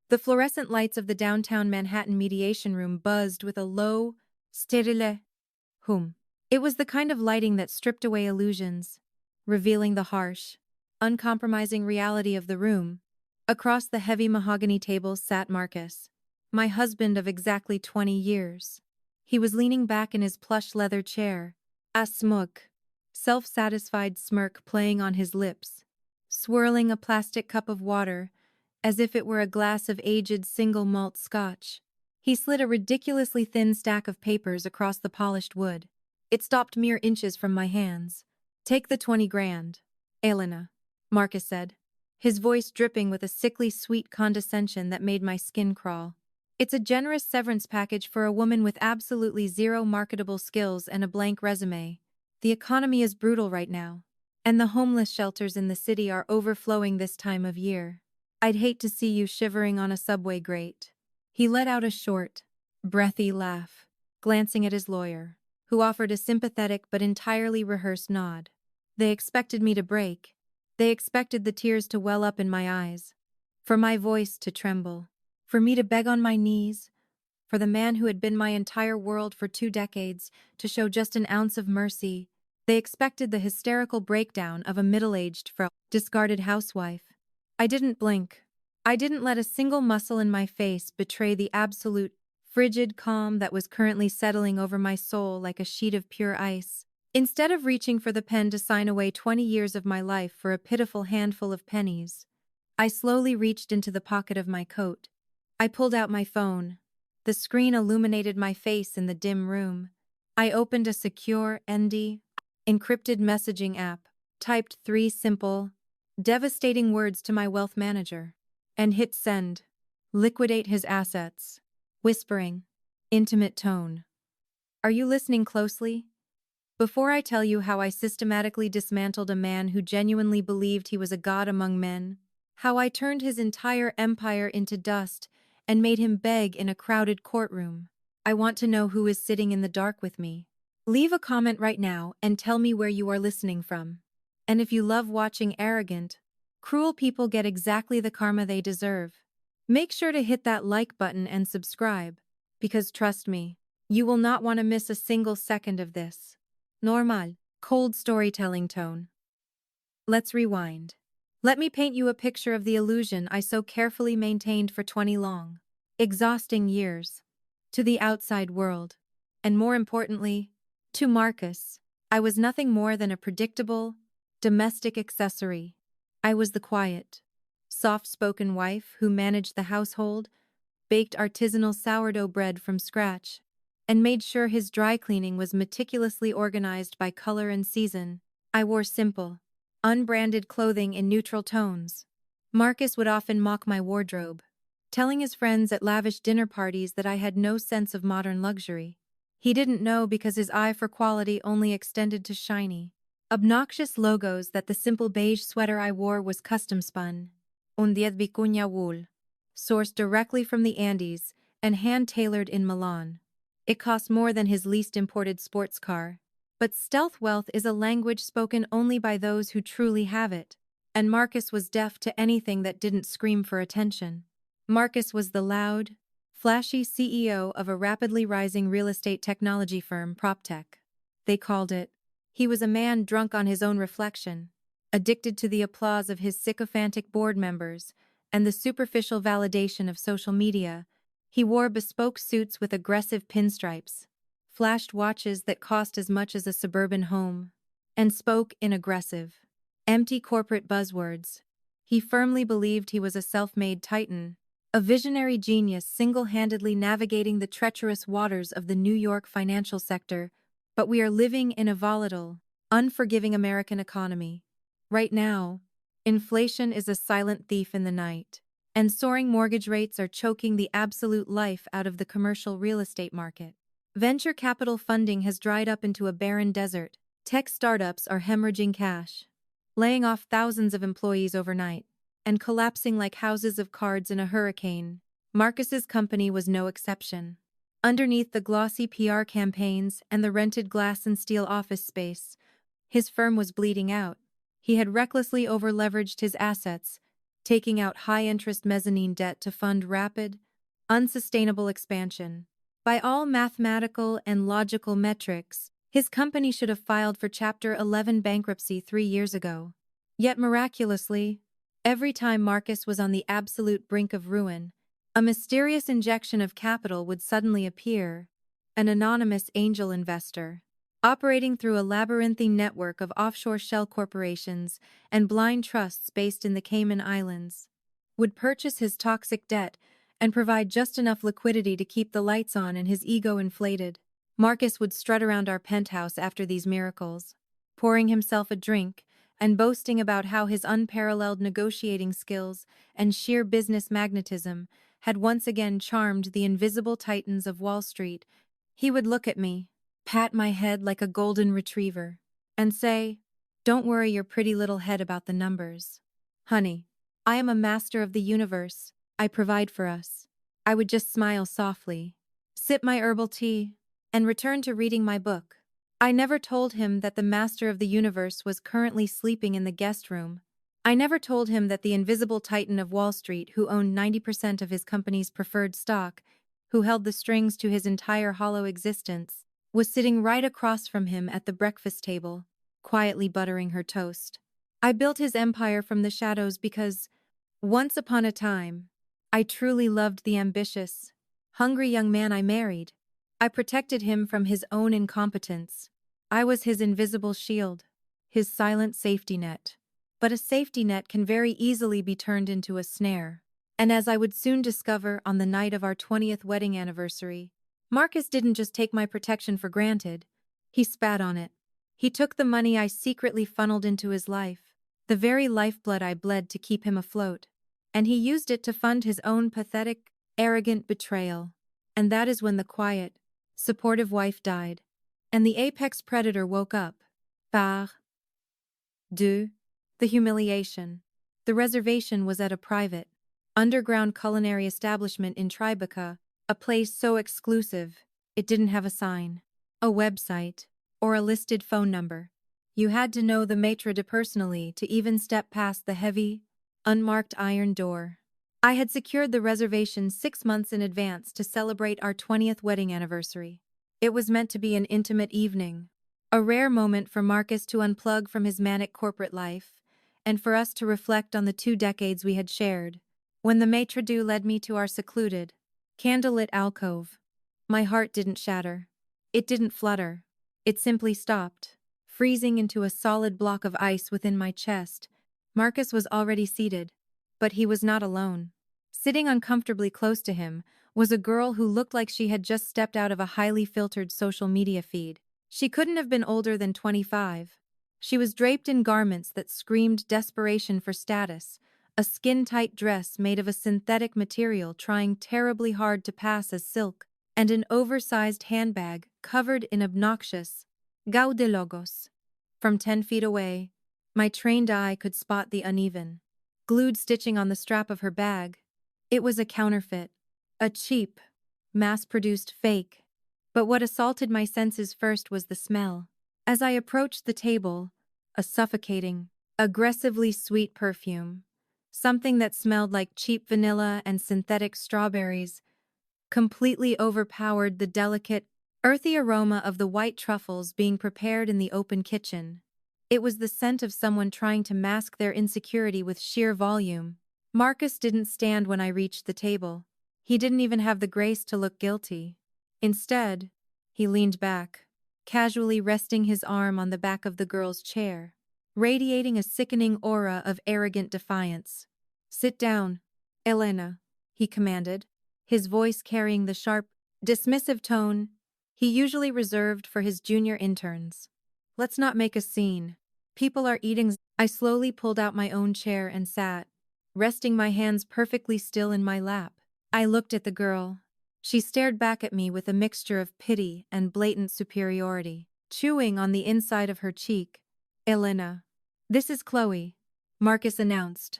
The fluorescent lights of the downtown Manhattan mediation room buzzed with a low, sterile hum. It was the kind of lighting that stripped away illusions, revealing the harsh, uncompromising reality of the room. Across the heavy mahogany table sat Marcus, my husband of exactly 20 years. He was leaning back in his plush leather chair, a smug, self-satisfied smirk playing on his lips, swirling a plastic cup of water as if it were a glass of aged single malt scotch. He slid a ridiculously thin stack of papers across the polished wood. It stopped mere inches from my hands. "Take the 20 grand, Elena," Marcus said, his voice dripping with a sickly sweet condescension that made my skin crawl. "It's a generous severance package for a woman with absolutely zero marketable skills and a blank resume. The economy is brutal right now, and the homeless shelters in the city are overflowing this time of year. I'd hate to see you shivering on a subway grate." He let out a short, breathy laugh, glancing at his lawyer, who offered a sympathetic but entirely rehearsed nod. They expected me to break. They expected the tears to well up in my eyes, for my voice to tremble, for me to beg on my knees, for the man who had been my entire world for 2 decades to show just an ounce of mercy. They expected the hysterical breakdown of a middle-aged, discarded housewife. I didn't blink. I didn't let a single muscle in my face betray the absolute, frigid calm that was currently settling over my soul like a sheet of pure ice. Instead of reaching for the pen to sign away 20 years of my life for a pitiful handful of pennies, I slowly reached into the pocket of my coat. I pulled out my phone. The screen illuminated my face in the dim room. I opened a secure, encrypted messaging app, typed 3 simple, devastating words to my wealth manager, and hit send. Liquidate his assets. Whispering. Intimate tone. Are you listening closely? Before I tell you how I systematically dismantled a man who genuinely believed he was a god among men, how I turned his entire empire into dust and made him beg in a crowded courtroom, I want to know who is sitting in the dark with me. Leave a comment right now and tell me where you are listening from. And if you love watching arrogant, cruel people get exactly the karma they deserve, make sure to hit that like button and subscribe, because trust me, you will not want to miss a single second of this. Normal, cold storytelling tone. Let's rewind. Let me paint you a picture of the illusion I so carefully maintained for 20 long, exhausting years. To the outside world, and more importantly, to Marcus, I was nothing more than a predictable, domestic accessory. I was the quiet, soft-spoken wife who managed the household, baked artisanal sourdough bread from scratch, and made sure his dry cleaning was meticulously organized by color and season. I wore simple, unbranded clothing in neutral tones. Marcus would often mock my wardrobe, telling his friends at lavish dinner parties that I had no sense of modern luxury. He didn't know because his eye for quality only extended to shiny, obnoxious logos that the simple beige sweater I wore was custom-spun, un diez vicuña wool, sourced directly from the Andes and hand-tailored in Milan. It cost more than his least imported sports car. But stealth wealth is a language spoken only by those who truly have it, and Marcus was deaf to anything that didn't scream for attention. Marcus was the loud, flashy CEO of a rapidly rising real estate technology firm, PropTech. They called it. He was a man drunk on his own reflection, addicted to the applause of his sycophantic board members and the superficial validation of social media. He wore bespoke suits with aggressive pinstripes, flashed watches that cost as much as a suburban home, and spoke in aggressive, empty corporate buzzwords. He firmly believed he was a self-made titan, a visionary genius single-handedly navigating the treacherous waters of the New York financial sector. But we are living in a volatile, unforgiving American economy. Right now, inflation is a silent thief in the night, and soaring mortgage rates are choking the absolute life out of the commercial real estate market. Venture capital funding has dried up into a barren desert. Tech startups are hemorrhaging cash, laying off thousands of employees overnight, and collapsing like houses of cards in a hurricane. Marcus's company was no exception. Underneath the glossy PR campaigns and the rented glass and steel office space, his firm was bleeding out. He had recklessly over-leveraged his assets, taking out high-interest mezzanine debt to fund rapid, unsustainable expansion. By all mathematical and logical metrics, his company should have filed for Chapter 11 bankruptcy 3 years ago. Yet miraculously, every time Marcus was on the absolute brink of ruin, a mysterious injection of capital would suddenly appear, an anonymous angel investor, operating through a labyrinthine network of offshore shell corporations and blind trusts based in the Cayman Islands, would purchase his toxic debt and provide just enough liquidity to keep the lights on and his ego inflated. Marcus would strut around our penthouse after these miracles, pouring himself a drink and boasting about how his unparalleled negotiating skills and sheer business magnetism had once again charmed the invisible titans of Wall Street. He would look at me, pat my head like a golden retriever, and say, "Don't worry your pretty little head about the numbers. Honey, I am a master of the universe. I provide for us." I would just smile softly, sip my herbal tea, and return to reading my book. I never told him that the master of the universe was currently sleeping in the guest room. I never told him that the invisible titan of Wall Street, who owned 90% of his company's preferred stock, who held the strings to his entire hollow existence, was sitting right across from him at the breakfast table, quietly buttering her toast. I built his empire from the shadows because, once upon a time, I truly loved the ambitious, hungry young man I married. I protected him from his own incompetence. I was his invisible shield, his silent safety net. But a safety net can very easily be turned into a snare. And as I would soon discover on the night of our 20th wedding anniversary, Marcus didn't just take my protection for granted, he spat on it. He took the money I secretly funneled into his life, the very lifeblood I bled to keep him afloat, and he used it to fund his own pathetic, arrogant betrayal. And that is when the quiet, supportive wife died, and the apex predator woke up. Par deux. The humiliation. The reservation was at a private, underground culinary establishment in Tribeca, a place so exclusive, it didn't have a sign, a website, or a listed phone number. You had to know the maitre d' personally to even step past the heavy, unmarked iron door. I had secured the reservation 6 months in advance to celebrate our 20th wedding anniversary. It was meant to be an intimate evening, a rare moment for Marcus to unplug from his manic corporate life, and for us to reflect on the 2 decades we had shared. When the maitre d' led me to our secluded, candlelit alcove, my heart didn't shatter. It didn't flutter. It simply stopped, freezing into a solid block of ice within my chest. Marcus was already seated, but he was not alone. Sitting uncomfortably close to him was a girl who looked like she had just stepped out of a highly filtered social media feed. She couldn't have been older than 25. She was draped in garments that screamed desperation for status, a skin-tight dress made of a synthetic material trying terribly hard to pass as silk, and an oversized handbag covered in obnoxious gaude logos. From 10 feet away, my trained eye could spot the uneven, glued stitching on the strap of her bag. It was a counterfeit, a cheap, mass-produced fake. But what assaulted my senses first was the smell. As I approached the table, a suffocating, aggressively sweet perfume, something that smelled like cheap vanilla and synthetic strawberries, completely overpowered the delicate, earthy aroma of the white truffles being prepared in the open kitchen. It was the scent of someone trying to mask their insecurity with sheer volume. Marcus didn't stand when I reached the table. He didn't even have the grace to look guilty. Instead, he leaned back, casually resting his arm on the back of the girl's chair, radiating a sickening aura of arrogant defiance. "Sit down, Elena," he commanded, his voice carrying the sharp, dismissive tone he usually reserved for his junior interns. "Let's not make a scene. People are eating." I slowly pulled out my own chair and sat, resting my hands perfectly still in my lap. I looked at the girl. She stared back at me with a mixture of pity and blatant superiority, chewing on the inside of her cheek. "Elena, this is Chloe," Marcus announced,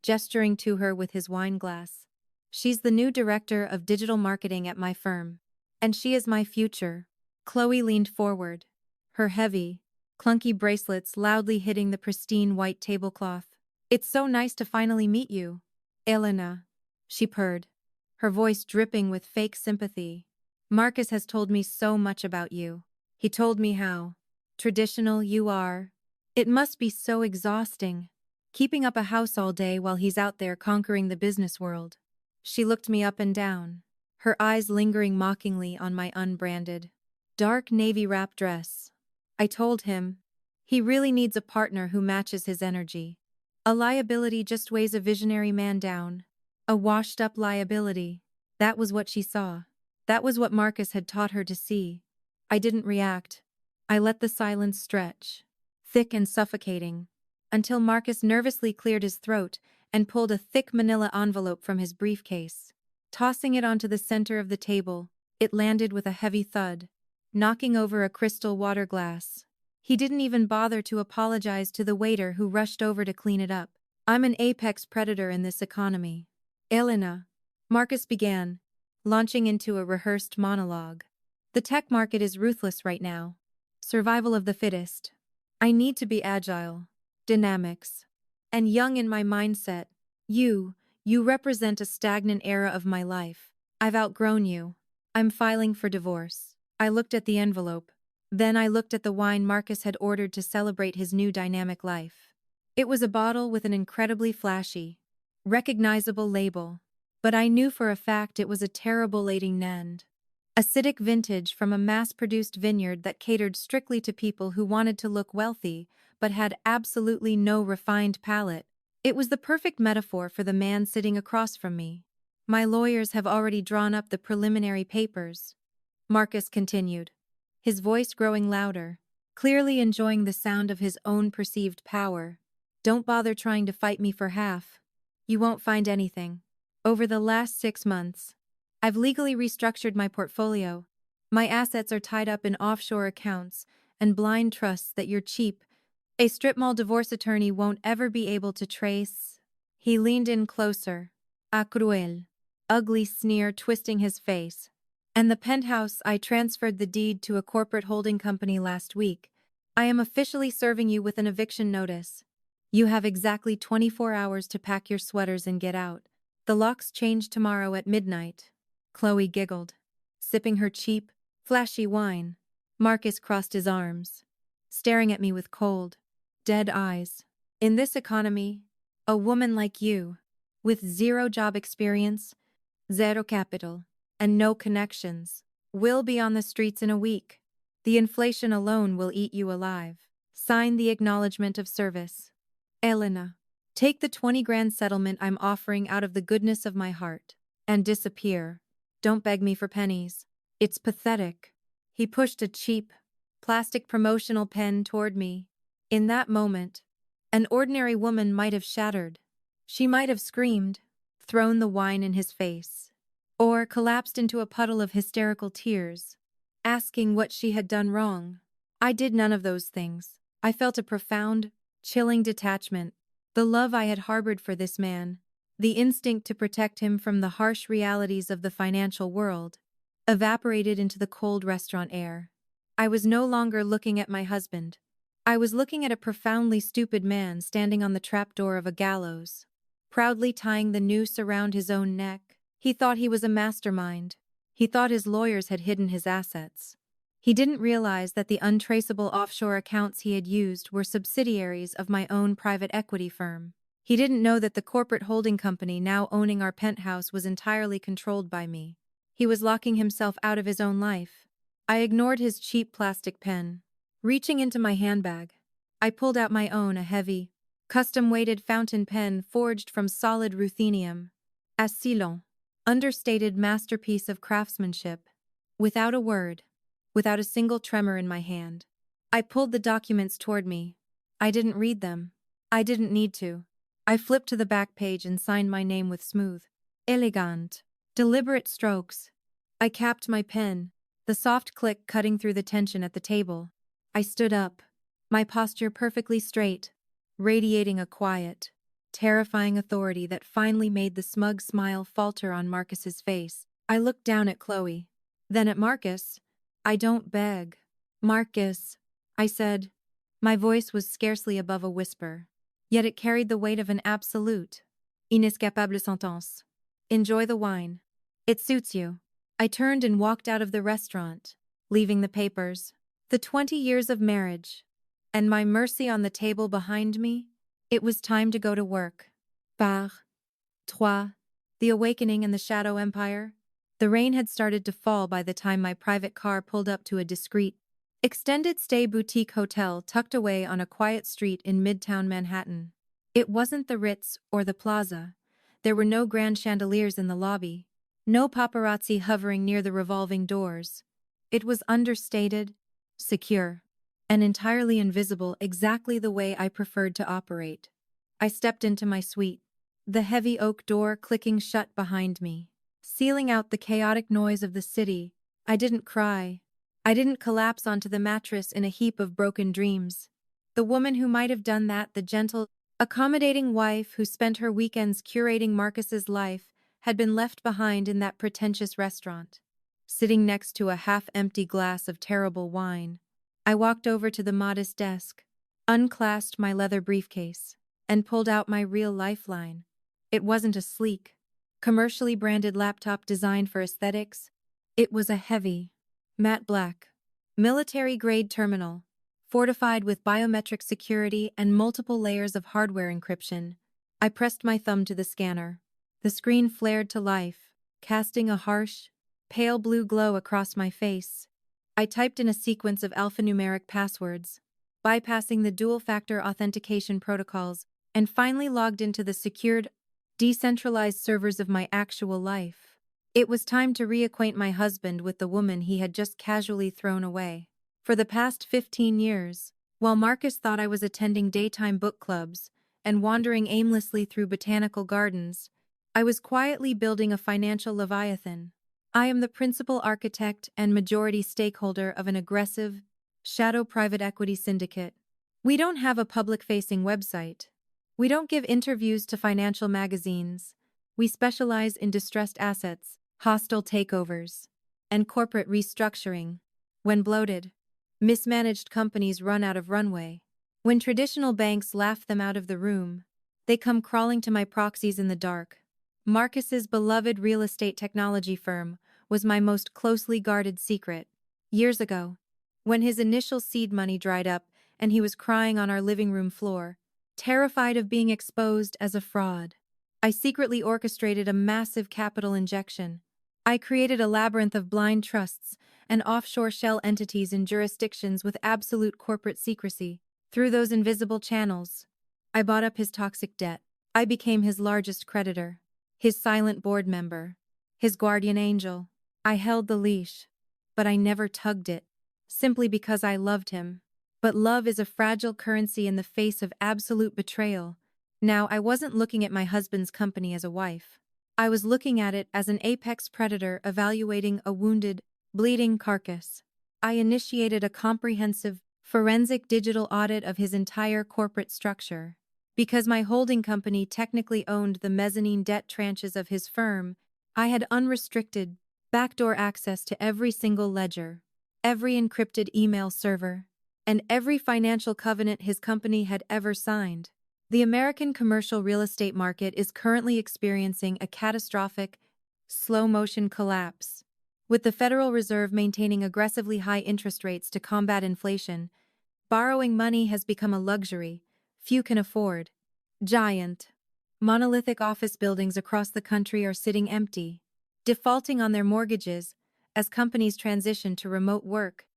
gesturing to her with his wine glass. "She's the new director of digital marketing at my firm, and she is my future." Chloe leaned forward, her heavy, clunky bracelets loudly hitting the pristine white tablecloth. It's so nice to finally meet you. Elena, she purred, her voice dripping with fake sympathy. Marcus has told me so much about you. He told me how traditional you are. It must be so exhausting, keeping up a house all day while he's out there conquering the business world. She looked me up and down, her eyes lingering mockingly on my unbranded, dark navy wrap dress. I told him, he really needs a partner who matches his energy. A liability just weighs a visionary man down. A washed-up liability. That was what she saw. That was what Marcus had taught her to see. I didn't react. I let the silence stretch, thick and suffocating, until Marcus nervously cleared his throat and pulled a thick manila envelope from his briefcase. Tossing it onto the center of the table, it landed with a heavy thud, knocking over a crystal water glass. He didn't even bother to apologize to the waiter who rushed over to clean it up. I'm an apex predator in this economy. Elena, Marcus began, launching into a rehearsed monologue. The tech market is ruthless right now. Survival of the fittest. I need to be agile, dynamics, and young in my mindset. You represent a stagnant era of my life. I've outgrown you. I'm filing for divorce. I looked at the envelope. Then I looked at the wine Marcus had ordered to celebrate his new dynamic life. It was a bottle with an incredibly flashy, recognizable label, but I knew for a fact it was a terrible Lady Nand. Acidic vintage from a mass-produced vineyard that catered strictly to people who wanted to look wealthy but had absolutely no refined palate. It was the perfect metaphor for the man sitting across from me. My lawyers have already drawn up the preliminary papers, Marcus continued, his voice growing louder, clearly enjoying the sound of his own perceived power. Don't bother trying to fight me for half. You won't find anything. Over the last 6 months, I've legally restructured my portfolio. My assets are tied up in offshore accounts and blind trusts that you're cheap. A strip mall divorce attorney won't ever be able to trace. He leaned in closer, a cruel, ugly sneer twisting his face. And the penthouse, I transferred the deed to a corporate holding company last week. I am officially serving you with an eviction notice. You have exactly 24 hours to pack your sweaters and get out. The locks change tomorrow at midnight. Chloe giggled, sipping her cheap, flashy wine. Marcus crossed his arms, staring at me with cold, dead eyes. In this economy, a woman like you, with 0 job experience, 0 capital, and no connections, will be on the streets in a week. The inflation alone will eat you alive. Sign the acknowledgement of service. Elena, take the 20 grand settlement I'm offering out of the goodness of my heart, and disappear. Don't beg me for pennies. It's pathetic. He pushed a cheap, plastic promotional pen toward me. In that moment, an ordinary woman might have shattered. She might have screamed, thrown the wine in his face, or collapsed into a puddle of hysterical tears, asking what she had done wrong. I did none of those things. I felt a profound, chilling detachment. The love I had harbored for this man, the instinct to protect him from the harsh realities of the financial world, evaporated into the cold restaurant air. I was no longer looking at my husband. I was looking at a profoundly stupid man standing on the trapdoor of a gallows, proudly tying the noose around his own neck. He thought he was a mastermind. He thought his lawyers had hidden his assets. He didn't realize that the untraceable offshore accounts he had used were subsidiaries of my own private equity firm. He didn't know that the corporate holding company now owning our penthouse was entirely controlled by me. He was locking himself out of his own life. I ignored his cheap plastic pen. Reaching into my handbag, I pulled out my own, a heavy, custom-weighted fountain pen forged from solid ruthenium. A Ceylon, understated masterpiece of craftsmanship. Without a word, without a single tremor in my hand, I pulled the documents toward me. I didn't read them. I didn't need to. I flipped to the back page and signed my name with smooth, elegant, deliberate strokes. I capped my pen, the soft click cutting through the tension at the table. I stood up, my posture perfectly straight, radiating a quiet, terrifying authority that finally made the smug smile falter on Marcus's face. I looked down at Chloe, then at Marcus. I don't beg. Marcus, I said. My voice was scarcely above a whisper. yet it carried the weight of an absolute, inescapable sentence. Enjoy the wine. It suits you. I turned and walked out of the restaurant, leaving the papers, the 20 years of marriage, and my mercy on the table behind me. It was time to go to work. Par trois, the awakening and the shadow empire. The rain had started to fall by the time my private car pulled up to a discreet, extended stay boutique hotel tucked away on a quiet street in Midtown Manhattan. It wasn't the Ritz or the Plaza. There were no grand chandeliers in the lobby, no paparazzi hovering near the revolving doors. It was understated, secure, and entirely invisible, exactly the way I preferred to operate. I stepped into my suite, the heavy oak door clicking shut behind me, sealing out the chaotic noise of the city. I didn't cry. I didn't collapse onto the mattress in a heap of broken dreams. The woman who might have done that, the gentle, accommodating wife who spent her weekends curating Marcus's life, had been left behind in that pretentious restaurant. Sitting next to a half-empty glass of terrible wine, I walked over to the modest desk, unclasped my leather briefcase, and pulled out my real lifeline. It wasn't a sleek, commercially branded laptop designed for aesthetics. It was a heavy, matte black, military-grade terminal, fortified with biometric security and multiple layers of hardware encryption. I pressed my thumb to the scanner. The screen flared to life, casting a harsh, pale blue glow across my face. I typed in a sequence of alphanumeric passwords, bypassing the dual-factor authentication protocols, and finally logged into the secured, decentralized servers of my actual life. It was time to reacquaint my husband with the woman he had just casually thrown away. For the past 15 years, while Marcus thought I was attending daytime book clubs and wandering aimlessly through botanical gardens, I was quietly building a financial leviathan. I am the principal architect and majority stakeholder of an aggressive, shadow private equity syndicate. We don't have a public-facing website. We don't give interviews to financial magazines. We specialize in distressed assets, hostile takeovers, and corporate restructuring. When bloated, mismanaged companies run out of runway. When traditional banks laugh them out of the room, they come crawling to my proxies in the dark. Marcus's beloved real estate technology firm was my most closely guarded secret. Years ago, when his initial seed money dried up and he was crying on our living room floor, terrified of being exposed as a fraud, I secretly orchestrated a massive capital injection. I created a labyrinth of blind trusts and offshore shell entities in jurisdictions with absolute corporate secrecy. Through those invisible channels, I bought up his toxic debt. I became his largest creditor, his silent board member, his guardian angel. I held the leash, but I never tugged it, simply because I loved him. But love is a fragile currency in the face of absolute betrayal. Now, I wasn't looking at my husband's company as a wife. I was looking at it as an apex predator evaluating a wounded, bleeding carcass. I initiated a comprehensive, forensic digital audit of his entire corporate structure. Because my holding company technically owned the mezzanine debt tranches of his firm, I had unrestricted, backdoor access to every single ledger, every encrypted email server, and every financial covenant his company had ever signed. The American commercial real estate market is currently experiencing a catastrophic, slow-motion collapse. With the Federal Reserve maintaining aggressively high interest rates to combat inflation, borrowing money has become a luxury few can afford. Giant, monolithic office buildings across the country are sitting empty, defaulting on their mortgages as companies transition to remote work.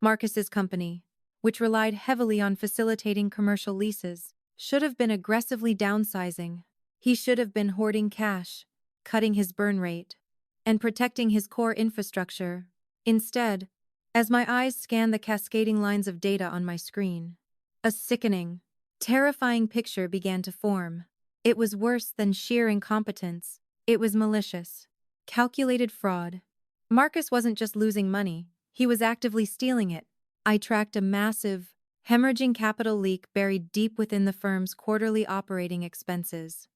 Marcus's company, which relied heavily on facilitating commercial leases, should have been aggressively downsizing. He should have been hoarding cash, cutting his burn rate, and protecting his core infrastructure. Instead, as my eyes scanned the cascading lines of data on my screen, a sickening, terrifying picture began to form. It was worse than sheer incompetence. It was malicious, calculated fraud. Marcus wasn't just losing money, he was actively stealing it. I tracked a massive, hemorrhaging capital leak buried deep within the firm's quarterly operating expenses.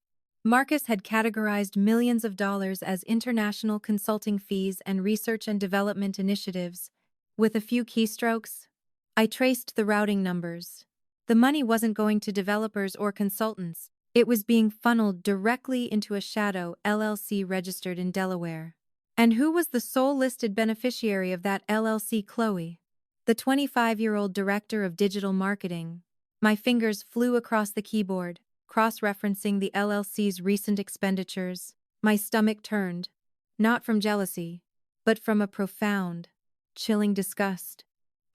Marcus had categorized millions of dollars as international consulting fees and research and development initiatives. With a few keystrokes, I traced the routing numbers, The money wasn't going to developers or consultants. It was being funneled directly into a Shadow LLC registered in Delaware. And who was the sole listed beneficiary of that LLC? Chloe, the 25-year-old director of digital marketing. My fingers flew across the keyboard, cross-referencing the LLC's recent expenditures. My stomach turned, not from jealousy, but from a profound, chilling disgust.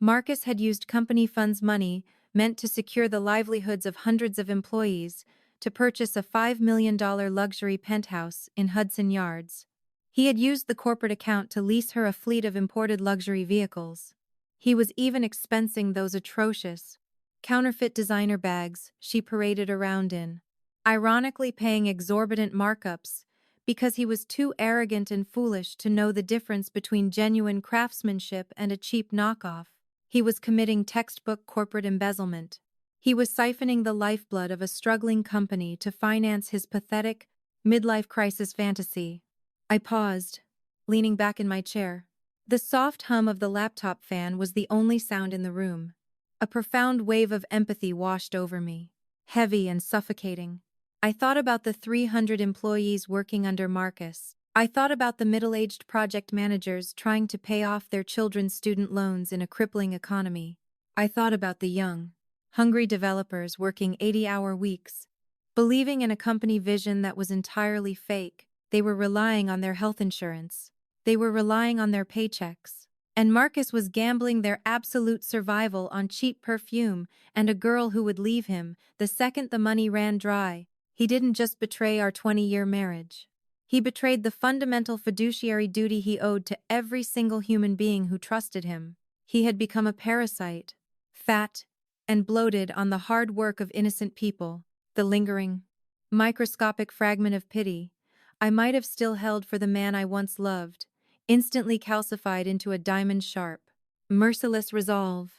Marcus had used company funds money meant to secure the livelihoods of hundreds of employees to purchase a $5 million luxury penthouse in Hudson Yards. He had used the corporate account to lease her a fleet of imported luxury vehicles. He was even expensing those atrocious, counterfeit designer bags she paraded around in, ironically paying exorbitant markups because he was too arrogant and foolish to know the difference between genuine craftsmanship and a cheap knockoff. He was committing textbook corporate embezzlement. He was siphoning the lifeblood of a struggling company to finance his pathetic, midlife crisis fantasy. I paused, leaning back in my chair. The soft hum of the laptop fan was the only sound in the room. A profound wave of empathy washed over me, heavy and suffocating. I thought about the 300 employees working under Marcus. I thought about the middle-aged project managers trying to pay off their children's student loans in a crippling economy. I thought about the young, hungry developers working 80-hour weeks, believing in a company vision that was entirely fake. They were relying on their health insurance. They were relying on their paychecks. And Marcus was gambling their absolute survival on cheap perfume and a girl who would leave him the second the money ran dry. He didn't just betray our 20-year marriage. He betrayed the fundamental fiduciary duty he owed to every single human being who trusted him. He had become a parasite, fat and bloated on the hard work of innocent people, the lingering, microscopic fragment of pity I might have still held for the man I once loved, instantly calcified into a diamond-sharp, merciless resolve.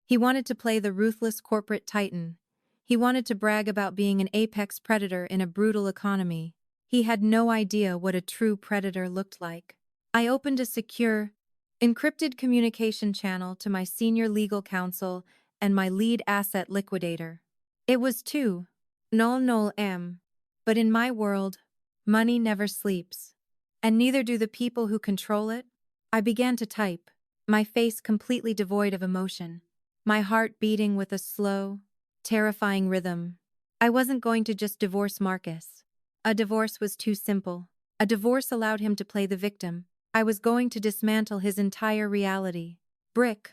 He wanted to play the ruthless corporate titan. He wanted to brag about being an apex predator in a brutal economy. He had no idea what a true predator looked like. I opened a secure, encrypted communication channel to my senior legal counsel and my lead asset liquidator. It was 2:00 a.m. But in my world, money never sleeps. And neither do the people who control it. I began to type, my face completely devoid of emotion, my heart beating with a slow, terrifying rhythm. I wasn't going to just divorce Marcus. A divorce was too simple. A divorce allowed him to play the victim. I was going to dismantle his entire reality, brick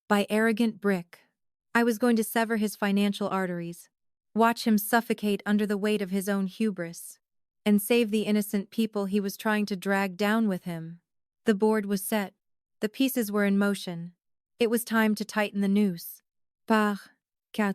by arrogant brick. I was going to sever his financial arteries, watch him suffocate under the weight of his own hubris, and save the innocent people he was trying to drag down with him. The board was set. The pieces were in motion. It was time to tighten the noose. Par 4.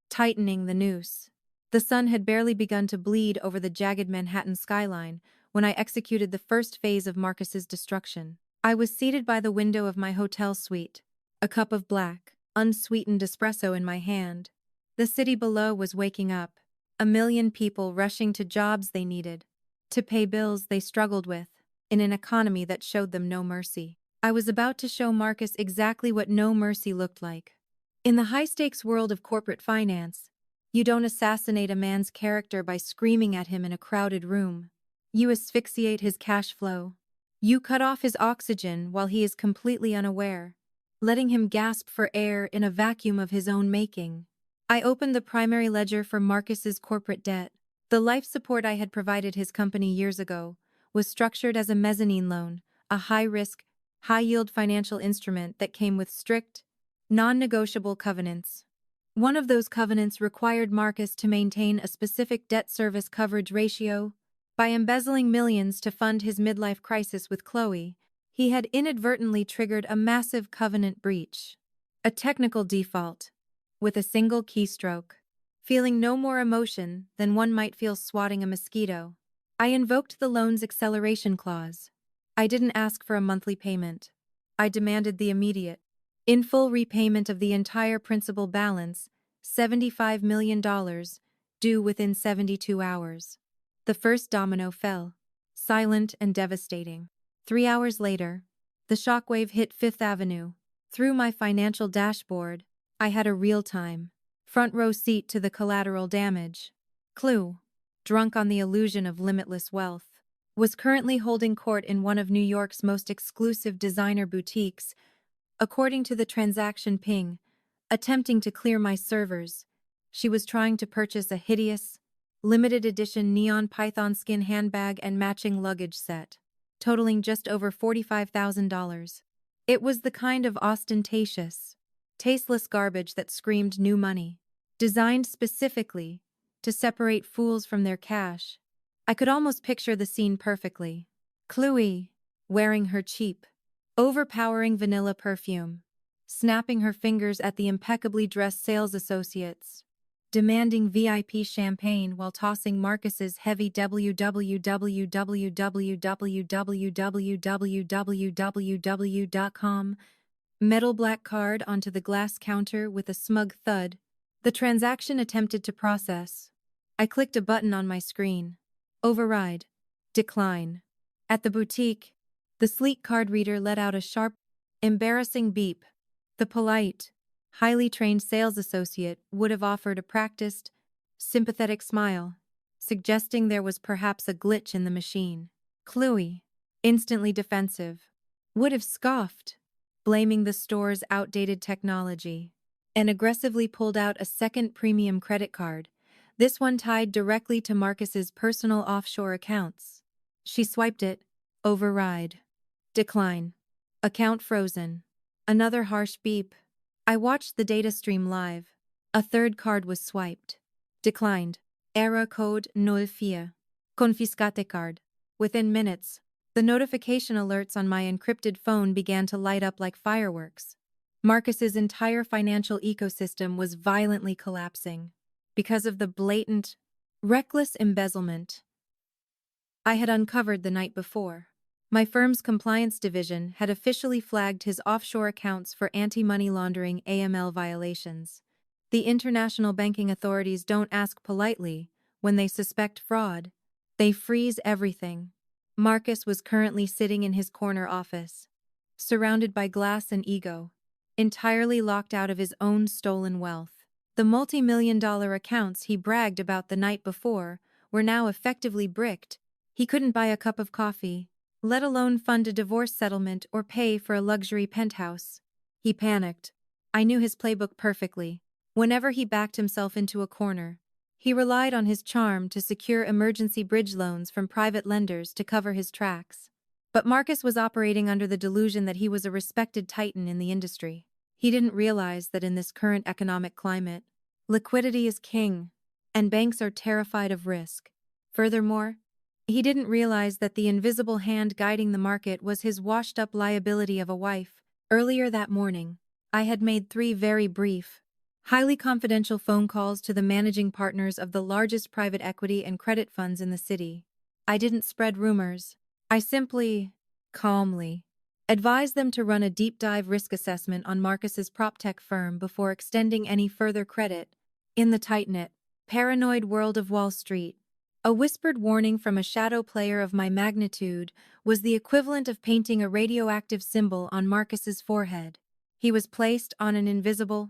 Tightening the noose. The sun had barely begun to bleed over the jagged Manhattan skyline when I executed the first phase of Marcus's destruction. I was seated by the window of my hotel suite, a cup of black, unsweetened espresso in my hand. The city below was waking up. A million people rushing to jobs they needed, to pay bills they struggled with, in an economy that showed them no mercy. I was about to show Marcus exactly what no mercy looked like. In the high-stakes world of corporate finance, you don't assassinate a man's character by screaming at him in a crowded room. You asphyxiate his cash flow. You cut off his oxygen while he is completely unaware, letting him gasp for air in a vacuum of his own making. I opened the primary ledger for Marcus's corporate debt. The life support I had provided his company years ago was structured as a mezzanine loan, a high-risk, high-yield financial instrument that came with strict, non-negotiable covenants. One of those covenants required Marcus to maintain a specific debt service coverage ratio. By embezzling millions to fund his midlife crisis with Chloe, he had inadvertently triggered a massive covenant breach. A technical default. With a single keystroke, feeling no more emotion than one might feel swatting a mosquito, I invoked the loan's acceleration clause. I didn't ask for a monthly payment. I demanded the immediate, in full repayment of the entire principal balance, $75 million, due within 72 hours. The first domino fell, silent and devastating. 3 hours later, the shockwave hit Fifth Avenue. Through my financial dashboard, I had a real-time, front row seat to the collateral damage. Clue, drunk on the illusion of limitless wealth, was currently holding court in one of New York's most exclusive designer boutiques, according to the transaction ping, attempting to clear my servers. She was trying to purchase a hideous, limited edition neon python skin handbag and matching luggage set, totaling just over $45,000. It was the kind of ostentatious, tasteless garbage that screamed new money, designed specifically to separate fools from their cash. I could almost picture the scene perfectly. Chloe, wearing her cheap, overpowering vanilla perfume, snapping her fingers at the impeccably dressed sales associates, demanding VIP champagne while tossing Marcus's heavy www.com metal black card onto the glass counter with a smug thud. The transaction attempted to process. I clicked a button on my screen. Override. Decline. At the boutique, the sleek card reader let out a sharp, embarrassing beep. The polite, highly trained sales associate would have offered a practiced, sympathetic smile, suggesting there was perhaps a glitch in the machine. Chloe, instantly defensive, would have scoffed, blaming the store's outdated technology, and aggressively pulled out a second premium credit card, this one tied directly to Marcus's personal offshore accounts. She swiped it. Override. Decline. Account frozen. Another harsh beep. I watched the data stream live. A third card was swiped. Declined. Error code 04. Confiscate card. Within minutes, the notification alerts on my encrypted phone began to light up like fireworks. Marcus's entire financial ecosystem was violently collapsing because of the blatant, reckless embezzlement I had uncovered the night before. My firm's compliance division had officially flagged his offshore accounts for anti-money laundering AML violations. The international banking authorities don't ask politely when they suspect fraud. They freeze everything. Marcus was currently sitting in his corner office, surrounded by glass and ego, entirely locked out of his own stolen wealth. The multi-million-dollar accounts he bragged about the night before were now effectively bricked. He couldn't buy a cup of coffee, let alone fund a divorce settlement or pay for a luxury penthouse. He panicked. I knew his playbook perfectly. Whenever he backed himself into a corner, he relied on his charm to secure emergency bridge loans from private lenders to cover his tracks. But Marcus was operating under the delusion that he was a respected titan in the industry. He didn't realize that in this current economic climate, liquidity is king, and banks are terrified of risk. Furthermore, he didn't realize that the invisible hand guiding the market was his washed-up liability of a wife. Earlier that morning, I had made 3 very brief, highly confidential phone calls to the managing partners of the largest private equity and credit funds in the city. I didn't spread rumors. I simply, calmly, advised them to run a deep-dive risk assessment on Marcus's proptech firm before extending any further credit. In the tight-knit, paranoid world of Wall Street, a whispered warning from a shadow player of my magnitude was the equivalent of painting a radioactive symbol on Marcus's forehead. He was placed on an invisible,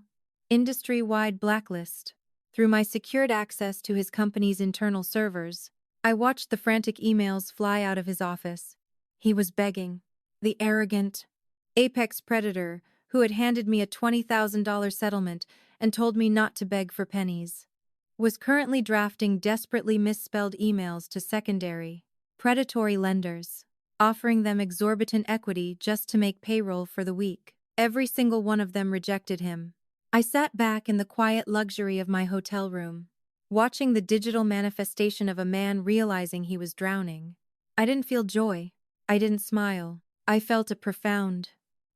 industry-wide blacklist. Through my secured access to his company's internal servers, I watched the frantic emails fly out of his office. He was begging. The arrogant, apex predator who had handed me a $20,000 settlement and told me not to beg for pennies, was currently drafting desperately misspelled emails to secondary, predatory lenders, offering them exorbitant equity just to make payroll for the week. Every single one of them rejected him. I sat back in the quiet luxury of my hotel room, watching the digital manifestation of a man realizing he was drowning. I didn't feel joy. I didn't smile. I felt a profound,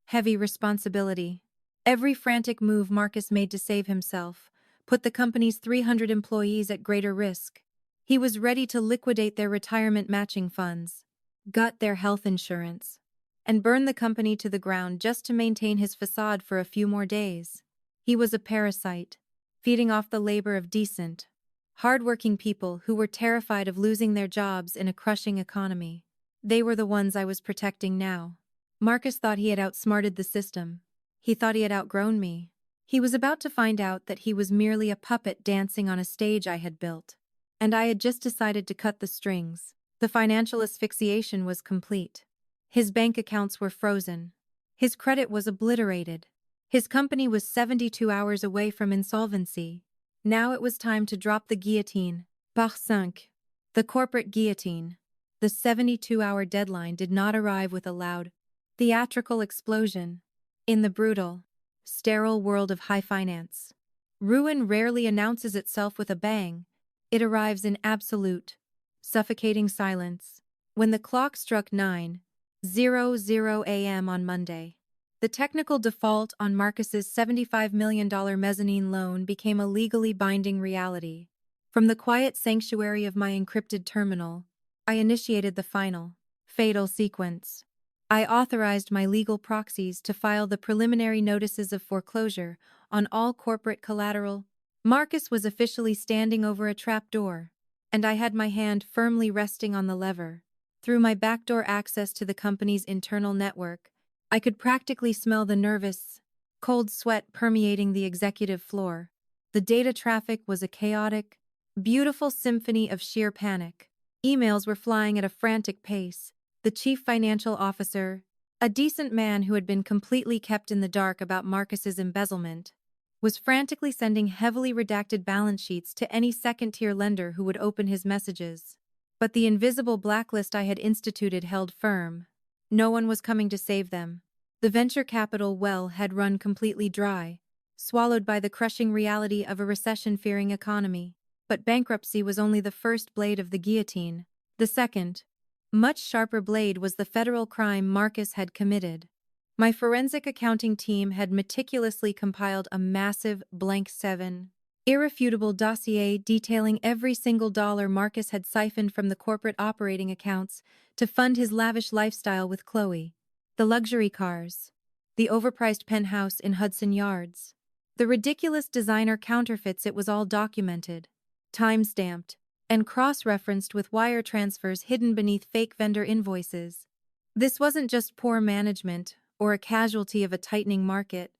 heavy responsibility. Every frantic move Marcus made to save himself put the company's 300 employees at greater risk. He was ready to liquidate their retirement matching funds, gut their health insurance, and burn the company to the ground just to maintain his facade for a few more days. He was a parasite, feeding off the labor of decent, hard-working people who were terrified of losing their jobs in a crushing economy. They were the ones I was protecting now. Marcus thought he had outsmarted the system. He thought he had outgrown me. He was about to find out that he was merely a puppet dancing on a stage I had built. And I had just decided to cut the strings. The financial asphyxiation was complete. His bank accounts were frozen. His credit was obliterated. His company was 72 hours away from insolvency. Now it was time to drop the guillotine. Par 5. The corporate guillotine. The 72-hour deadline did not arrive with a loud, theatrical explosion. In the brutal, sterile world of high finance, ruin rarely announces itself with a bang. It arrives in absolute, suffocating silence. When the clock struck 9:00 a.m. on Monday, the technical default on Marcus's $75 million mezzanine loan became a legally binding reality. From the quiet sanctuary of my encrypted terminal, I initiated the final, fatal sequence. I authorized my legal proxies to file the preliminary notices of foreclosure on all corporate collateral. Marcus was officially standing over a trapdoor, and I had my hand firmly resting on the lever. Through my backdoor access to the company's internal network, I could practically smell the nervous, cold sweat permeating the executive floor. The data traffic was a chaotic, beautiful symphony of sheer panic. Emails were flying at a frantic pace. The chief financial officer, a decent man who had been completely kept in the dark about Marcus's embezzlement, was frantically sending heavily redacted balance sheets to any second-tier lender who would open his messages. But the invisible blacklist I had instituted held firm. No one was coming to save them. The venture capital well had run completely dry, swallowed by the crushing reality of a recession-fearing economy. But bankruptcy was only the first blade of the guillotine. The second, much sharper blade was the federal crime Marcus had committed. My forensic accounting team had meticulously compiled a massive blank 7, irrefutable dossier detailing every single dollar Marcus had siphoned from the corporate operating accounts to fund his lavish lifestyle with Chloe. The luxury cars, the overpriced penthouse in Hudson Yards, the ridiculous designer counterfeits. It was all documented, time-stamped, and cross-referenced with wire transfers hidden beneath fake vendor invoices. This wasn't just poor management or a casualty of a tightening market.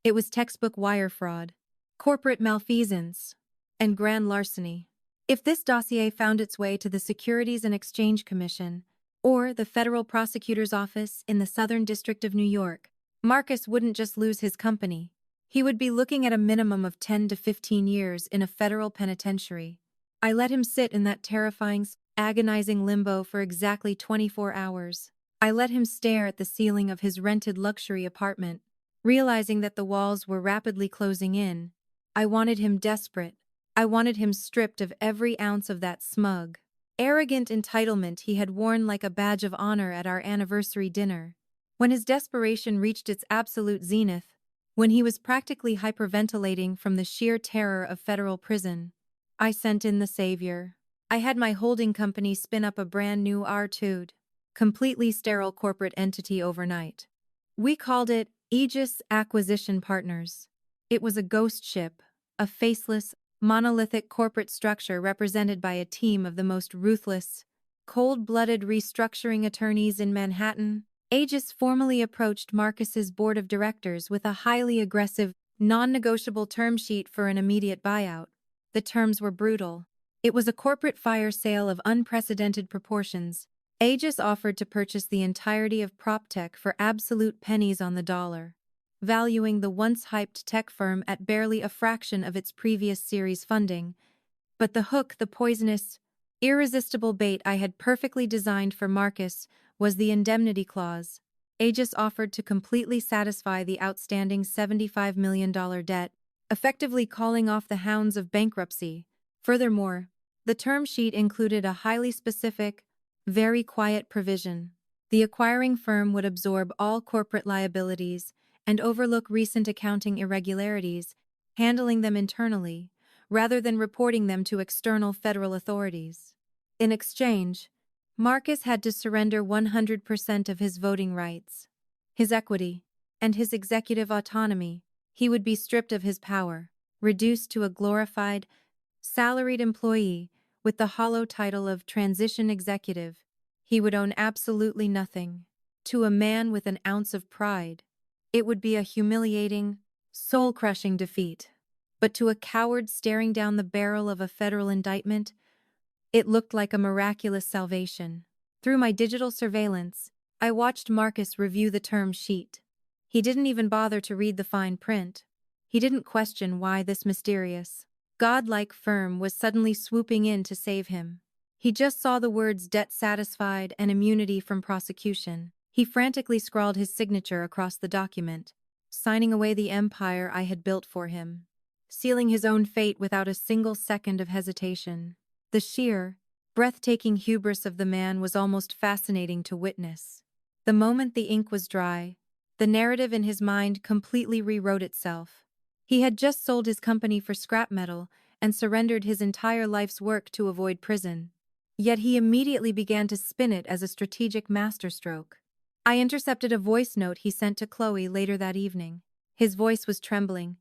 It was textbook wire fraud, corporate malfeasance, and grand larceny. If this dossier found its way to the Securities and Exchange Commission or the federal prosecutor's office in the Southern District of New York, Marcus wouldn't just lose his company. He would be looking at a minimum of 10 to 15 years in a federal penitentiary. I let him sit in that terrifying, agonizing limbo for exactly 24 hours. I let him stare at the ceiling of his rented luxury apartment, realizing that the walls were rapidly closing in. I wanted him desperate. I wanted him stripped of every ounce of that smug, arrogant entitlement he had worn like a badge of honor at our anniversary dinner. When his desperation reached its absolute zenith, when he was practically hyperventilating from the sheer terror of federal prison, I sent in the savior. I had my holding company spin up a brand new R2'd, completely sterile corporate entity overnight. We called it Aegis Acquisition Partners. It was a ghost ship, a faceless, monolithic corporate structure represented by a team of the most ruthless, cold-blooded restructuring attorneys in Manhattan. Aegis formally approached Marcus's board of directors with a highly aggressive, non-negotiable term sheet for an immediate buyout. The terms were brutal. It was a corporate fire sale of unprecedented proportions. Aegis offered to purchase the entirety of PropTech for absolute pennies on the dollar, valuing the once-hyped tech firm at barely a fraction of its previous series funding. But the hook, the poisonous, irresistible bait I had perfectly designed for Marcus, was the indemnity clause. Aegis offered to completely satisfy the outstanding $75 million debt, effectively calling off the hounds of bankruptcy. Furthermore, the term sheet included a highly specific, very quiet provision. The acquiring firm would absorb all corporate liabilities and overlook recent accounting irregularities, handling them internally, rather than reporting them to external federal authorities. In exchange, Marcus had to surrender 100% of his voting rights, his equity, and his executive autonomy. He would be stripped of his power, reduced to a glorified, salaried employee with the hollow title of transition executive. He would own absolutely nothing. To a man with an ounce of pride, it would be a humiliating, soul-crushing defeat. But to a coward staring down the barrel of a federal indictment, it looked like a miraculous salvation. Through my digital surveillance, I watched Marcus review the term sheet. He didn't even bother to read the fine print. He didn't question why this mysterious, godlike firm was suddenly swooping in to save him. He just saw the words debt satisfied and immunity from prosecution. He frantically scrawled his signature across the document, signing away the empire I had built for him, sealing his own fate without a single second of hesitation. The sheer, breathtaking hubris of the man was almost fascinating to witness. The moment the ink was dry, the narrative in his mind completely rewrote itself. He had just sold his company for scrap metal and surrendered his entire life's work to avoid prison. Yet he immediately began to spin it as a strategic masterstroke. I intercepted a voice note he sent to Chloe later that evening. His voice was trembling,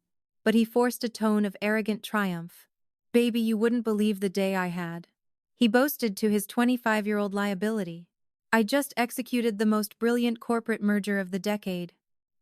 but he forced a tone of arrogant triumph. "Baby, you wouldn't believe the day I had." He boasted to his 25-year-old liability. "I just executed the most brilliant corporate merger of the decade.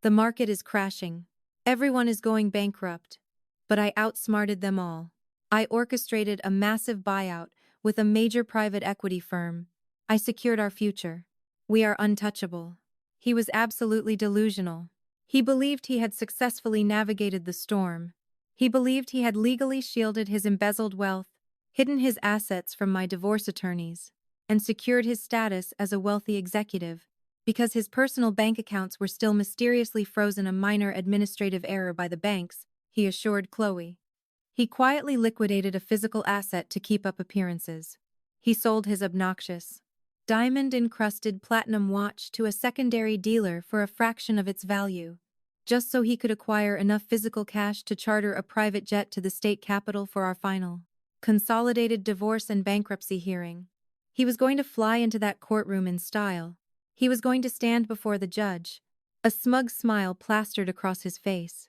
The market is crashing. Everyone is going bankrupt. But I outsmarted them all. I orchestrated a massive buyout with a major private equity firm. I secured our future. We are untouchable." He was absolutely delusional. He believed he had successfully navigated the storm. He believed he had legally shielded his embezzled wealth, hidden his assets from my divorce attorneys, and secured his status as a wealthy executive, because his personal bank accounts were still mysteriously frozen, a minor administrative error by the banks, he assured Chloe. He quietly liquidated a physical asset to keep up appearances. He sold his obnoxious, diamond-encrusted platinum watch to a secondary dealer for a fraction of its value, just so he could acquire enough physical cash to charter a private jet to the state capitol for our final, consolidated divorce and bankruptcy hearing. He was going to fly into that courtroom in style. He was going to stand before the judge, a smug smile plastered across his face,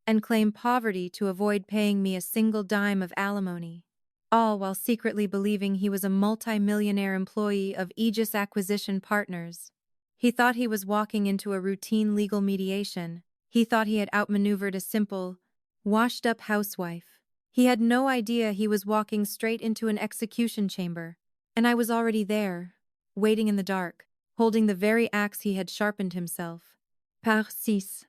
and claim poverty to avoid paying me a single dime of alimony, all while secretly believing he was a multi-millionaire employee of Aegis Acquisition Partners. He thought he was walking into a routine legal mediation. He thought he had outmaneuvered a simple, washed-up housewife. He had no idea he was walking straight into an execution chamber, and I was already there, waiting in the dark, holding the very axe he had sharpened himself. Par 6.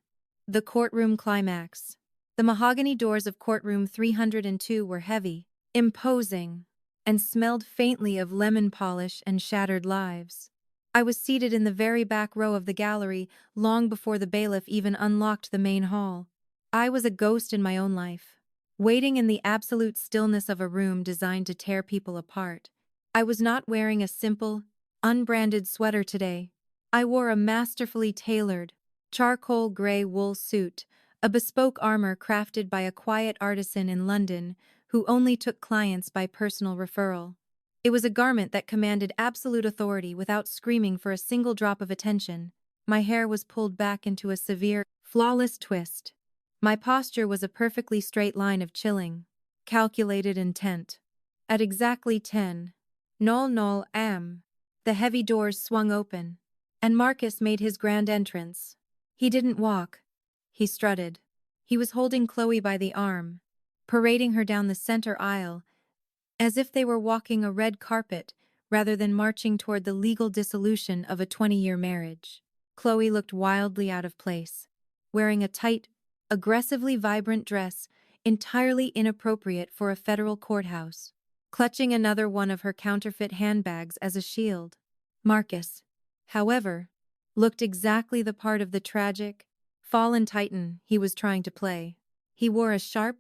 The courtroom climax. The mahogany doors of courtroom 302 were heavy, imposing, and smelled faintly of lemon polish and shattered lives. I was seated in the very back row of the gallery long before the bailiff even unlocked the main hall. I was a ghost in my own life, waiting in the absolute stillness of a room designed to tear people apart. I was not wearing a simple, unbranded sweater today. I wore a masterfully tailored, charcoal gray wool suit, a bespoke armor crafted by a quiet artisan in London who only took clients by personal referral. It was a garment that commanded absolute authority without screaming for a single drop of attention. My hair was pulled back into a severe, flawless twist. My posture was a perfectly straight line of chilling, calculated intent. At exactly 10:00 am, the heavy doors swung open, and Marcus made his grand entrance. He didn't walk. He strutted. He was holding Chloe by the arm, parading her down the center aisle, as if they were walking a red carpet rather than marching toward the legal dissolution of a 20-year marriage. Chloe looked wildly out of place, wearing a tight, aggressively vibrant dress entirely inappropriate for a federal courthouse, clutching another one of her counterfeit handbags as a shield. Marcus, however, looked exactly the part of the tragic, fallen titan he was trying to play. He wore a sharp,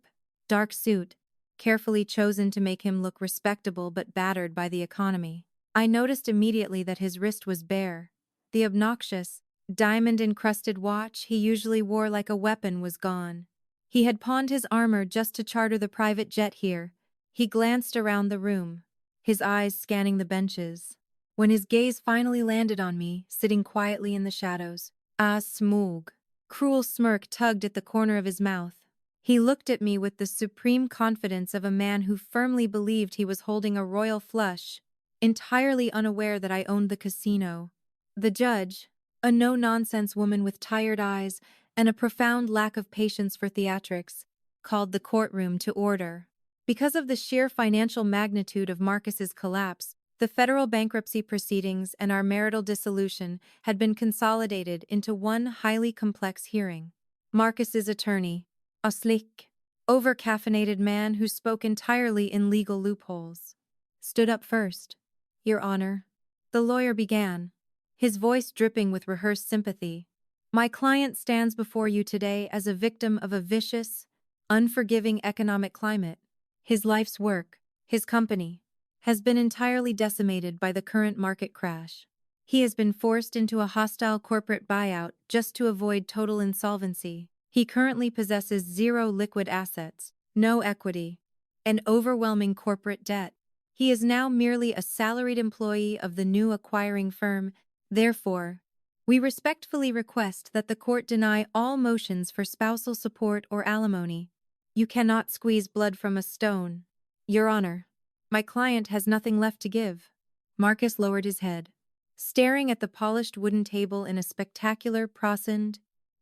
dark suit, carefully chosen to make him look respectable but battered by the economy. I noticed immediately that his wrist was bare. The obnoxious, diamond-encrusted watch he usually wore like a weapon was gone. He had pawned his armor just to charter the private jet here. He glanced around the room, his eyes scanning the benches. When his gaze finally landed on me, sitting quietly in the shadows, a smug, cruel smirk tugged at the corner of his mouth. He looked at me with the supreme confidence of a man who firmly believed he was holding a royal flush, entirely unaware that I owned the casino. The judge, a no-nonsense woman with tired eyes and a profound lack of patience for theatrics, called the courtroom to order. Because of the sheer financial magnitude of Marcus's collapse, the federal bankruptcy proceedings and our marital dissolution had been consolidated into one highly complex hearing. Marcus's attorney, a slick, over-caffeinated man who spoke entirely in legal loopholes, stood up first. "Your Honor," the lawyer began, his voice dripping with rehearsed sympathy. "My client stands before you today as a victim of a vicious, unforgiving economic climate. His life's work, his company, has been entirely decimated by the current market crash. He has been forced into a hostile corporate buyout just to avoid total insolvency. He currently possesses zero liquid assets, no equity, and overwhelming corporate debt. He is now merely a salaried employee of the new acquiring firm. Therefore, we respectfully request that the court deny all motions for spousal support or alimony. You cannot squeeze blood from a stone. Your Honor, my client has nothing left to give." Marcus lowered his head, staring at the polished wooden table in a spectacular, prosined,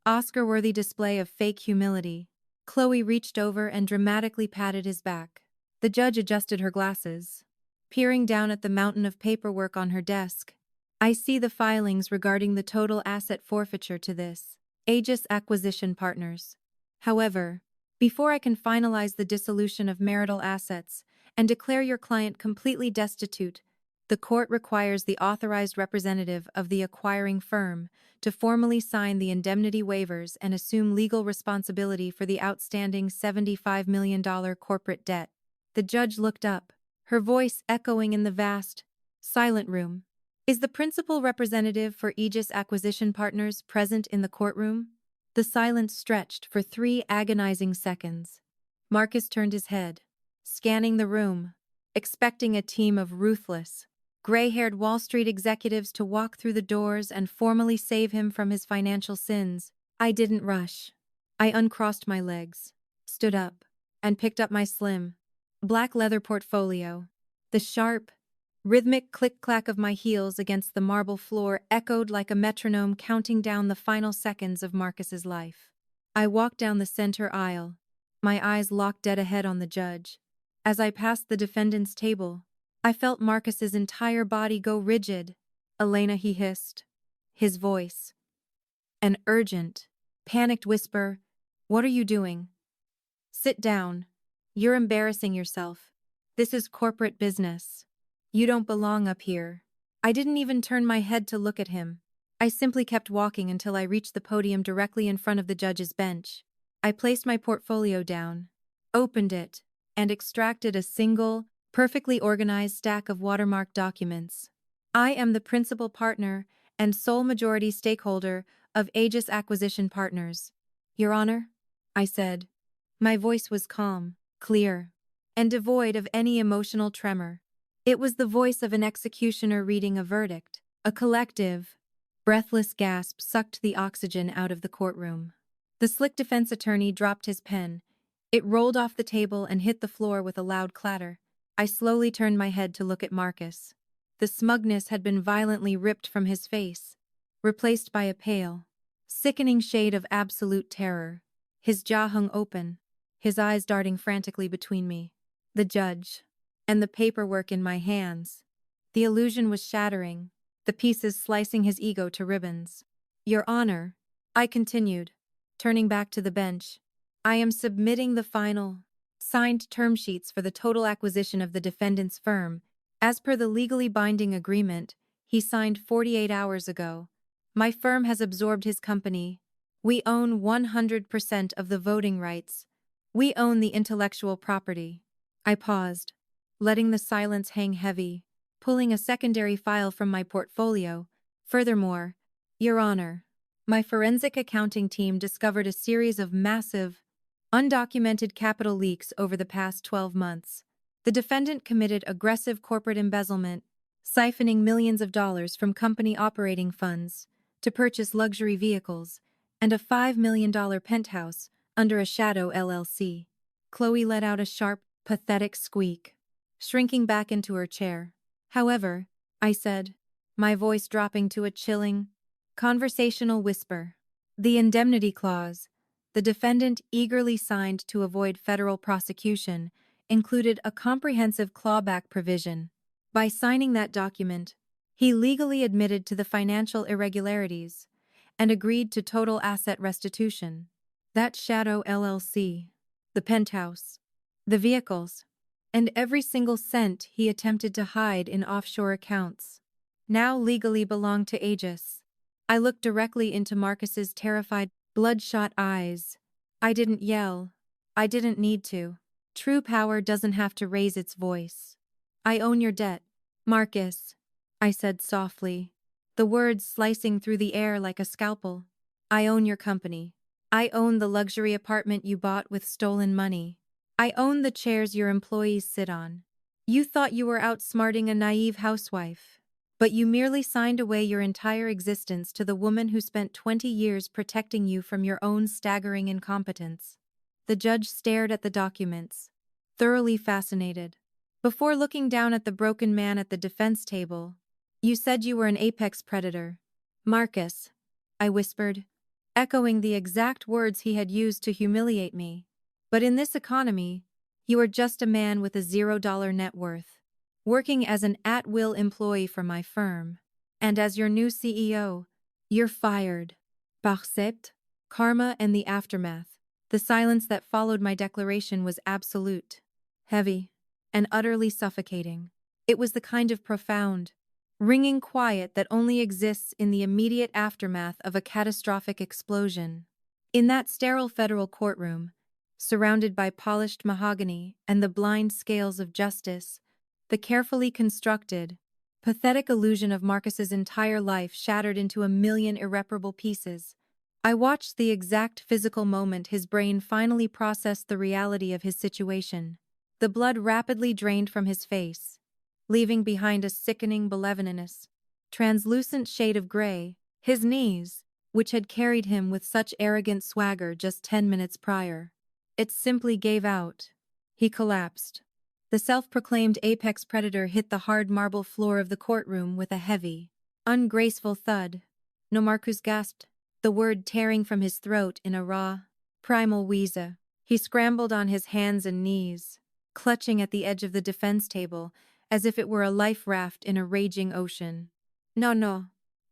Oscar-worthy display of fake humility. Chloe reached over and dramatically patted his back. The judge adjusted her glasses, peering down at the mountain of paperwork on her desk. "I see the filings regarding the total asset forfeiture to this Aegis Acquisition Partners. However, before I can finalize the dissolution of marital assets and declare your client completely destitute, the court requires the authorized representative of the acquiring firm to formally sign the indemnity waivers and assume legal responsibility for the outstanding $75 million corporate debt." The judge looked up, her voice echoing in the vast, silent room. "Is the principal representative for Aegis Acquisition Partners present in the courtroom?" The silence stretched for 3 agonizing seconds. Marcus turned his head, scanning the room, expecting a team of ruthless, gray-haired Wall Street executives to walk through the doors and formally save him from his financial sins. I didn't rush. I uncrossed my legs, stood up, and picked up my slim, black leather portfolio. The sharp, rhythmic click-clack of my heels against the marble floor echoed like a metronome counting down the final seconds of Marcus's life. I walked down the center aisle, my eyes locked dead ahead on the judge. As I passed the defendant's table, I felt Marcus's entire body go rigid. "Elena," he hissed, his voice an urgent, panicked whisper, "what are you doing? Sit down. You're embarrassing yourself. This is corporate business. You don't belong up here." I didn't even turn my head to look at him. I simply kept walking until I reached the podium directly in front of the judge's bench. I placed my portfolio down, opened it, and extracted a single, perfectly organized stack of watermarked documents. "I am the principal partner and sole majority stakeholder of Aegis Acquisition Partners. Your Honor," I said. My voice was calm, clear, and devoid of any emotional tremor. It was the voice of an executioner reading a verdict. A collective, breathless gasp sucked the oxygen out of the courtroom. The slick defense attorney dropped his pen. It rolled off the table and hit the floor with a loud clatter. I slowly turned my head to look at Marcus. The smugness had been violently ripped from his face, replaced by a pale, sickening shade of absolute terror. His jaw hung open, his eyes darting frantically between me, the judge, and the paperwork in my hands. The illusion was shattering, the pieces slicing his ego to ribbons. "Your Honor," I continued, turning back to the bench, "I am submitting the final, signed term sheets for the total acquisition of the defendant's firm, as per the legally binding agreement he signed 48 hours ago. My firm has absorbed his company. We own 100% of the voting rights. We own the intellectual property." I paused, letting the silence hang heavy, pulling a secondary file from my portfolio. "Furthermore, Your Honor, my forensic accounting team discovered a series of massive, undocumented capital leaks over the past 12 months. The defendant committed aggressive corporate embezzlement, siphoning millions of dollars from company operating funds to purchase luxury vehicles and a $5 million penthouse under a shadow LLC. Chloe let out a sharp, pathetic squeak, shrinking back into her chair. "However," I said, my voice dropping to a chilling, conversational whisper, The indemnity clause, the defendant eagerly signed to avoid federal prosecution, included a comprehensive clawback provision. By signing that document, he legally admitted to the financial irregularities and agreed to total asset restitution. That Shadow LLC, the penthouse, the vehicles, and every single cent he attempted to hide in offshore accounts now legally belonged to Aegis. I looked directly into Marcus's terrified, bloodshot eyes. I didn't yell. I didn't need to. True power doesn't have to raise its voice. I own your debt, Marcus, I said softly, the words slicing through the air like a scalpel. I own your company. I own the luxury apartment you bought with stolen money. I own the chairs your employees sit on. You thought you were outsmarting a naive housewife, but you merely signed away your entire existence to the woman who spent 20 years protecting you from your own staggering incompetence. The judge stared at the documents, thoroughly fascinated. Before looking down at the broken man at the defense table, you said you were an apex predator. Marcus, I whispered, echoing the exact words he had used to humiliate me. But in this economy, you are just a man with a $0 net worth, working as an at-will employee for my firm. And as your new CEO, you're fired. Bankrupt, karma and the aftermath. The silence that followed my declaration was absolute, heavy, and utterly suffocating. It was the kind of profound, ringing quiet that only exists in the immediate aftermath of a catastrophic explosion. In that sterile federal courtroom, surrounded by polished mahogany and the blind scales of justice, the carefully constructed, pathetic illusion of Marcus's entire life shattered into a million irreparable pieces. I watched the exact physical moment his brain finally processed the reality of his situation. The blood rapidly drained from his face, leaving behind a sickening bolivinous, translucent shade of gray. His knees, which had carried him with such arrogant swagger just 10 minutes prior, it simply gave out. He collapsed. The self-proclaimed apex predator hit the hard marble floor of the courtroom with a heavy, ungraceful thud. No, Marcus gasped, the word tearing from his throat in a raw, primal wheeze. He scrambled on his hands and knees, clutching at the edge of the defense table as if it were a life raft in a raging ocean. No,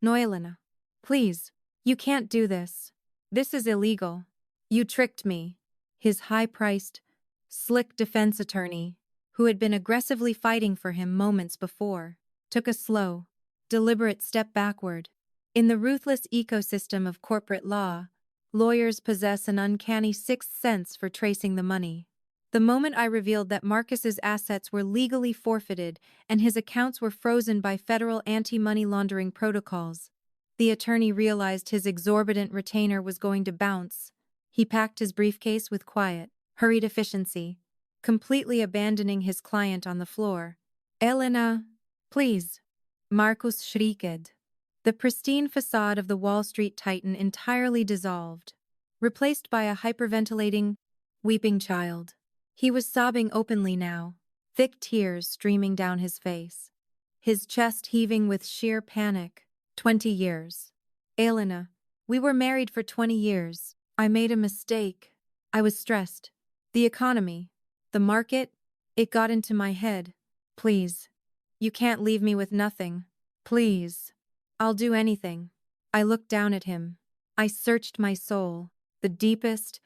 Elena. Please, you can't do this. This is illegal. You tricked me. His high-priced, slick defense attorney, who had been aggressively fighting for him moments before, took a slow, deliberate step backward. In the ruthless ecosystem of corporate law, lawyers possess an uncanny sixth sense for tracing the money. The moment I revealed that Marcus's assets were legally forfeited and his accounts were frozen by federal anti-money laundering protocols, the attorney realized his exorbitant retainer was going to bounce. He packed his briefcase with quiet, hurried efficiency, completely abandoning his client on the floor. Elena, please. Marcus shrieked. The pristine facade of the Wall Street titan entirely dissolved, replaced by a hyperventilating, weeping child. He was sobbing openly now, thick tears streaming down his face, his chest heaving with sheer panic. 20 years. Elena, we were married for 20 years. I made a mistake. I was stressed. The economy, the market, it got into my head. Please. You can't leave me with nothing. Please. I'll do anything. I looked down at him. I searched my soul, the deepest,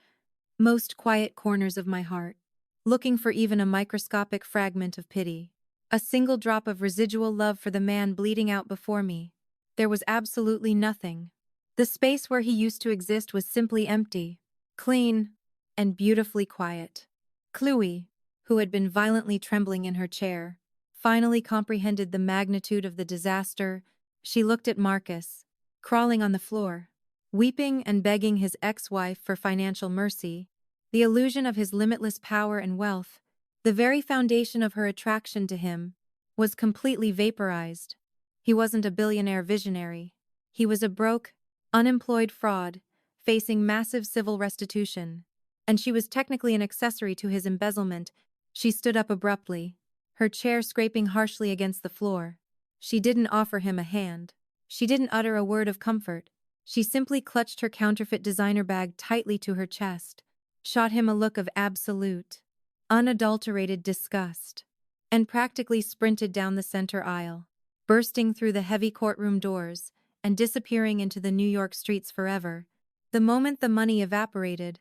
most quiet corners of my heart, looking for even a microscopic fragment of pity, a single drop of residual love for the man bleeding out before me. There was absolutely nothing. The space where he used to exist was simply empty, clean, and beautifully quiet. Chloe, who had been violently trembling in her chair, finally comprehended the magnitude of the disaster. She looked at Marcus, crawling on the floor, weeping and begging his ex-wife for financial mercy. The illusion of his limitless power and wealth, the very foundation of her attraction to him, was completely vaporized. He wasn't a billionaire visionary. He was a broke, unemployed fraud, facing massive civil restitution. And she was technically an accessory to his embezzlement. She stood up abruptly, her chair scraping harshly against the floor. She didn't offer him a hand. She didn't utter a word of comfort. She simply clutched her counterfeit designer bag tightly to her chest, shot him a look of absolute, unadulterated disgust, and practically sprinted down the center aisle, bursting through the heavy courtroom doors and disappearing into the New York streets forever. The moment the money evaporated,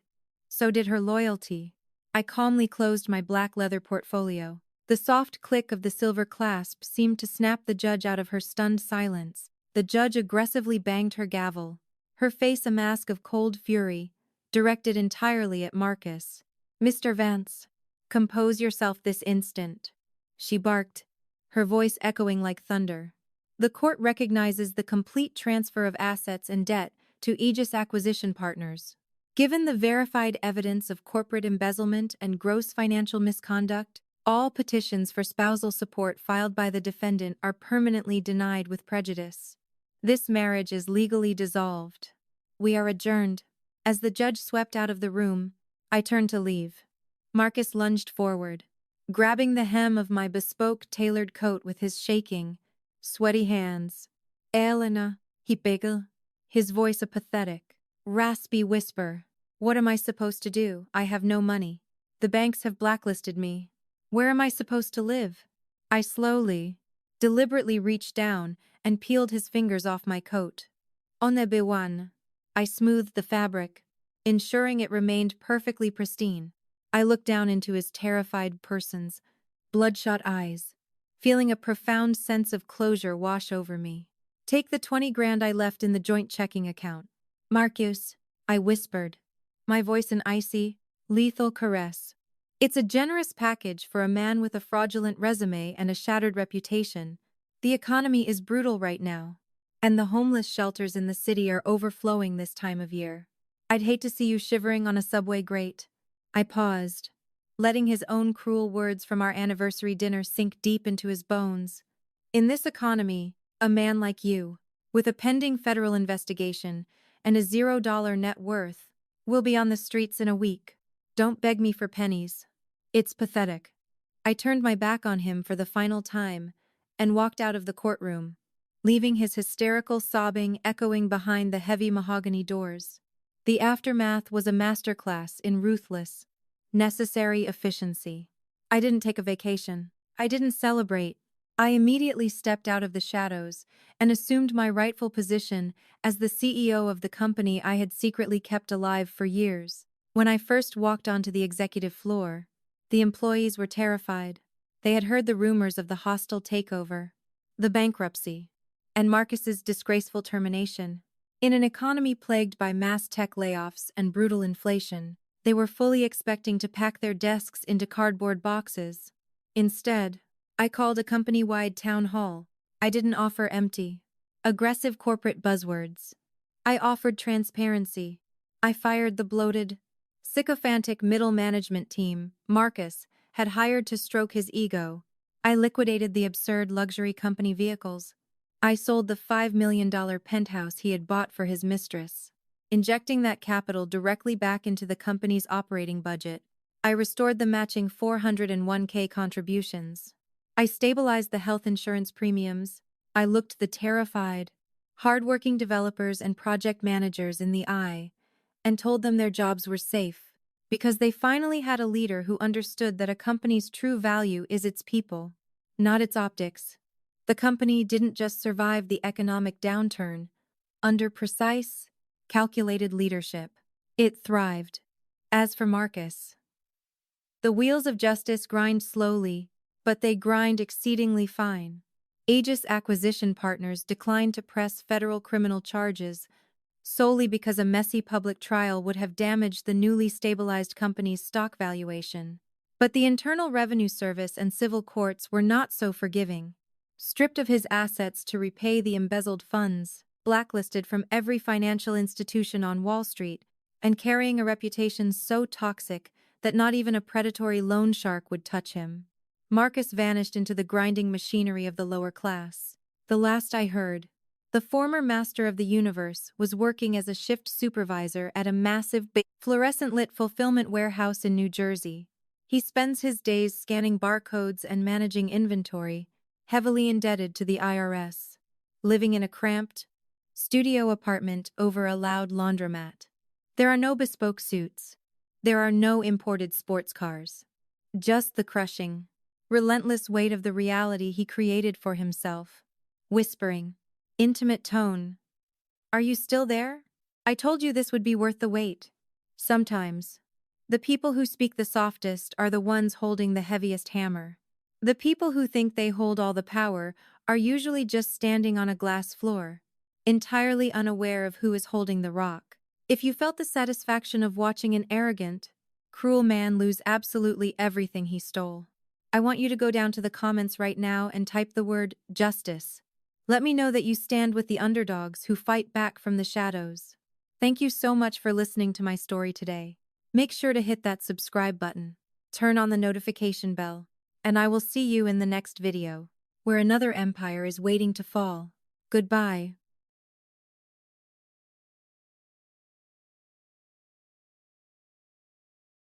so did her loyalty. I calmly closed my black leather portfolio. The soft click of the silver clasp seemed to snap the judge out of her stunned silence. The judge aggressively banged her gavel, her face a mask of cold fury, directed entirely at Marcus. "Mr. Vance, compose yourself this instant," she barked, her voice echoing like thunder. "The court recognizes the complete transfer of assets and debt to Aegis Acquisition Partners. Given the verified evidence of corporate embezzlement and gross financial misconduct, all petitions for spousal support filed by the defendant are permanently denied with prejudice. This marriage is legally dissolved. We are adjourned." As the judge swept out of the room, I turned to leave. Marcus lunged forward, grabbing the hem of my bespoke tailored coat with his shaking, sweaty hands. "Elena," he begged, his voice a pathetic, raspy whisper. "What am I supposed to do? I have no money. The banks have blacklisted me. Where am I supposed to live?" I slowly, deliberately reached down and peeled his fingers off my coat. "On a bewan." I smoothed the fabric, ensuring it remained perfectly pristine. I looked down into his terrified person's bloodshot eyes, feeling a profound sense of closure wash over me. "Take the 20 grand I left in the joint checking account." "Marcus," I whispered, my voice an icy, lethal caress. "It's a generous package for a man with a fraudulent resume and a shattered reputation. The economy is brutal right now, and the homeless shelters in the city are overflowing this time of year. I'd hate to see you shivering on a subway grate." I paused, letting his own cruel words from our anniversary dinner sink deep into his bones. "In this economy, a man like you, with a pending federal investigation and a $0 net worth, will be on the streets in a week. Don't beg me for pennies. It's pathetic." I turned my back on him for the final time and walked out of the courtroom, leaving his hysterical sobbing echoing behind the heavy mahogany doors. The aftermath was a masterclass in ruthless, necessary efficiency. I didn't take a vacation. I didn't celebrate. I immediately stepped out of the shadows and assumed my rightful position as the CEO of the company I had secretly kept alive for years. When I first walked onto the executive floor, the employees were terrified. They had heard the rumors of the hostile takeover, the bankruptcy, and Marcus's disgraceful termination. In an economy plagued by mass tech layoffs and brutal inflation, they were fully expecting to pack their desks into cardboard boxes. Instead, I called a company-wide town hall. I didn't offer empty, aggressive corporate buzzwords. I offered transparency. I fired the bloated, sycophantic middle management team Marcus had hired to stroke his ego. I liquidated the absurd luxury company vehicles. I sold the $5 million penthouse he had bought for his mistress, injecting that capital directly back into the company's operating budget. I restored the matching 401k contributions. I stabilized the health insurance premiums. I looked the terrified, hardworking developers and project managers in the eye and told them their jobs were safe, because they finally had a leader who understood that a company's true value is its people, not its optics. The company didn't just survive the economic downturn. Under precise, calculated leadership, it thrived. As for Marcus, the wheels of justice grind slowly, but they grind exceedingly fine. Aegis Acquisition Partners declined to press federal criminal charges solely because a messy public trial would have damaged the newly stabilized company's stock valuation. But the Internal Revenue Service and civil courts were not so forgiving. Stripped of his assets to repay the embezzled funds, blacklisted from every financial institution on Wall Street, and carrying a reputation so toxic that not even a predatory loan shark would touch him, Marcus vanished into the grinding machinery of the lower class. The last I heard, the former master of the universe was working as a shift supervisor at a massive, fluorescent-lit fulfillment warehouse in New Jersey. He spends his days scanning barcodes and managing inventory, heavily indebted to the IRS, living in a cramped, Studio apartment over a loud laundromat. There are no bespoke suits. There are no imported sports cars. Just the crushing, relentless weight of the reality he created for himself. Whispering. Intimate tone. Are you still there? I told you this would be worth the wait. Sometimes, the people who speak the softest are the ones holding the heaviest hammer. The people who think they hold all the power are usually just standing on a glass floor, entirely unaware of who is holding the rock. If you felt the satisfaction of watching an arrogant, cruel man lose absolutely everything he stole, I want you to go down to the comments right now and type the word justice. Let me know that you stand with the underdogs who fight back from the shadows. Thank you so much for listening to my story today. Make sure to hit that subscribe button, turn on the notification bell, and I will see you in the next video, where another empire is waiting to fall. Goodbye.